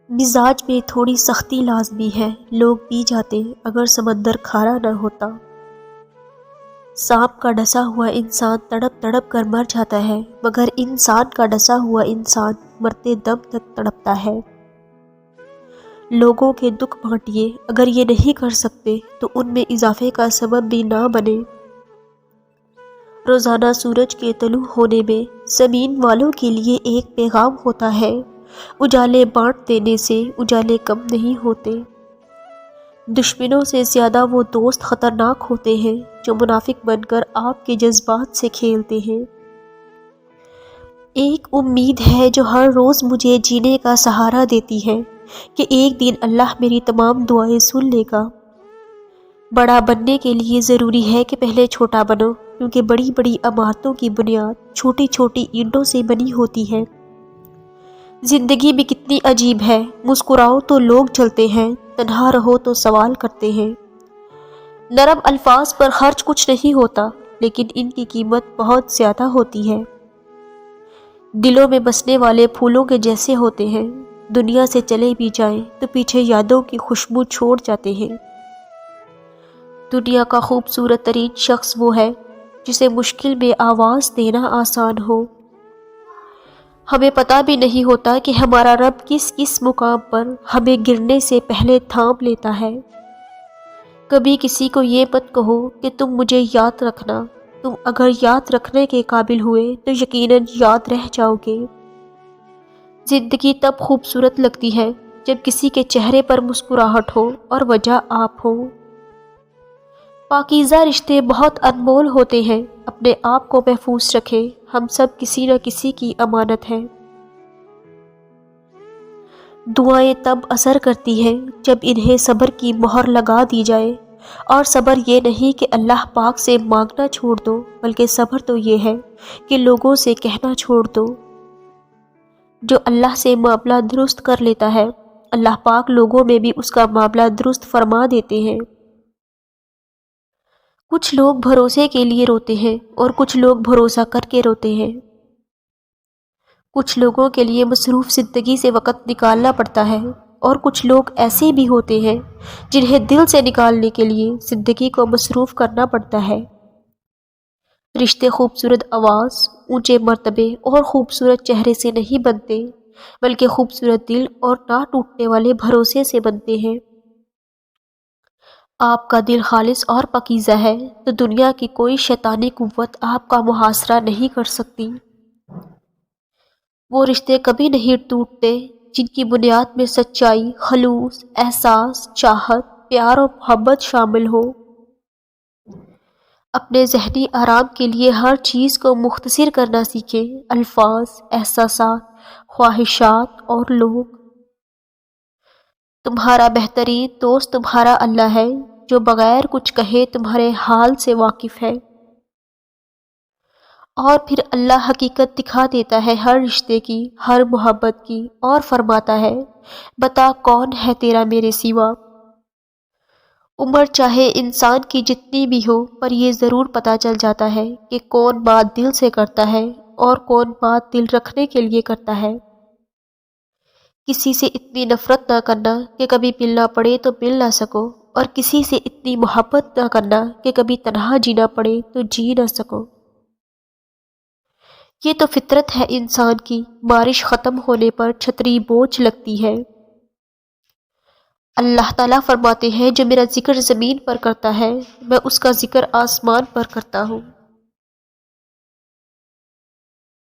مزاج میں تھوڑی سختی لازمی ہے، لوگ پی جاتے اگر سمندر کھارا نہ ہوتا۔ سانپ کا ڈسا ہوا انسان تڑپ تڑپ کر مر جاتا ہے، مگر انسان کا ڈسا ہوا انسان مرتے دم تک تڑپتا ہے۔ لوگوں کے دکھ بانٹیے، اگر یہ نہیں کر سکتے تو ان میں اضافے کا سبب بھی نہ بنے۔ روزانہ سورج کے طلوع ہونے میں زمین والوں کے لیے ایک پیغام ہوتا ہے، اجالے بانٹ دینے سے اجالے کم نہیں ہوتے۔ دشمنوں سے زیادہ وہ دوست خطرناک ہوتے ہیں جو منافق بن کر آپ کے جذبات سے کھیلتے ہیں۔ ایک امید ہے جو ہر روز مجھے جینے کا سہارا دیتی ہے کہ ایک دن اللہ میری تمام دعائیں سن لے گا۔ بڑا بننے کے لیے ضروری ہے کہ پہلے چھوٹا بنو، کیونکہ بڑی بڑی عمارتوں کی بنیاد چھوٹی چھوٹی اینٹوں سے بنی ہوتی ہے۔ زندگی بھی کتنی عجیب ہے، مسکراؤ تو لوگ جلتے ہیں، تنہا رہو تو سوال کرتے ہیں۔ نرم الفاظ پر خرچ کچھ نہیں ہوتا، لیکن ان کی قیمت بہت زیادہ ہوتی ہے۔ دلوں میں بسنے والے پھولوں کے جیسے ہوتے ہیں، دنیا سے چلے بھی جائیں تو پیچھے یادوں کی خوشبو چھوڑ جاتے ہیں۔ دنیا کا خوبصورت ترین شخص وہ ہے جسے مشکل میں آواز دینا آسان ہو۔ ہمیں پتہ بھی نہیں ہوتا کہ ہمارا رب کس کس مقام پر ہمیں گرنے سے پہلے تھام لیتا ہے۔ کبھی کسی کو یہ مت کہو کہ تم مجھے یاد رکھنا، تم اگر یاد رکھنے کے قابل ہوئے تو یقیناً یاد رہ جاؤ گے۔ زندگی تب خوبصورت لگتی ہے جب کسی کے چہرے پر مسکراہٹ ہو اور وجہ آپ ہو۔ پاکیزہ رشتے بہت انمول ہوتے ہیں، اپنے آپ کو محفوظ رکھیں، ہم سب کسی نہ کسی کی امانت ہیں۔ دعائیں تب اثر کرتی ہیں جب انہیں صبر کی مہر لگا دی جائے، اور صبر یہ نہیں کہ اللہ پاک سے مانگنا چھوڑ دو، بلکہ صبر تو یہ ہے کہ لوگوں سے کہنا چھوڑ دو۔ جو اللہ سے معاملہ درست کر لیتا ہے، اللہ پاک لوگوں میں بھی اس کا معاملہ درست فرما دیتے ہیں۔ کچھ لوگ بھروسے کے لیے روتے ہیں اور کچھ لوگ بھروسہ کر کے روتے ہیں۔ کچھ لوگوں کے لیے مصروف زندگی سے وقت نکالنا پڑتا ہے، اور کچھ لوگ ایسے بھی ہوتے ہیں جنہیں دل سے نکالنے کے لیے زندگی کو مصروف کرنا پڑتا ہے۔ رشتے خوبصورت آواز، اونچے مرتبے اور خوبصورت چہرے سے نہیں بنتے، بلکہ خوبصورت دل اور نہ ٹوٹنے والے بھروسے سے بنتے ہیں۔ آپ کا دل خالص اور پاکیزہ ہے تو دنیا کی کوئی شیطانی قوت آپ کا محاصرہ نہیں کر سکتی۔ وہ رشتے کبھی نہیں ٹوٹتے جن کی بنیاد میں سچائی، خلوص، احساس، چاہت، پیار اور محبت شامل ہو۔ اپنے ذہنی آرام کے لیے ہر چیز کو مختصر کرنا سیکھیں، الفاظ، احساسات، خواہشات اور لوگ۔ تمہارا بہترین دوست تمہارا اللہ ہے، جو بغیر کچھ کہے تمہارے حال سے واقف ہے۔ اور پھر اللہ حقیقت دکھا دیتا ہے ہر رشتے کی، ہر محبت کی، اور فرماتا ہے، بتا کون ہے تیرا میرے سوا۔ عمر چاہے انسان کی جتنی بھی ہو، پر یہ ضرور پتہ چل جاتا ہے کہ کون بات دل سے کرتا ہے اور کون بات دل رکھنے کے لیے کرتا ہے۔ کسی سے اتنی نفرت نہ کرنا کہ کبھی ملنا پڑے تو مل نہ سکو، اور کسی سے اتنی محبت نہ کرنا کہ کبھی تنہا جینا پڑے تو جی نہ سکو۔ یہ تو فطرت ہے انسان کی، بارش ختم ہونے پر چھتری بوجھ لگتی ہے۔ اللہ تعالیٰ فرماتے ہیں، جو میرا ذکر زمین پر کرتا ہے، میں اس کا ذکر آسمان پر کرتا ہوں۔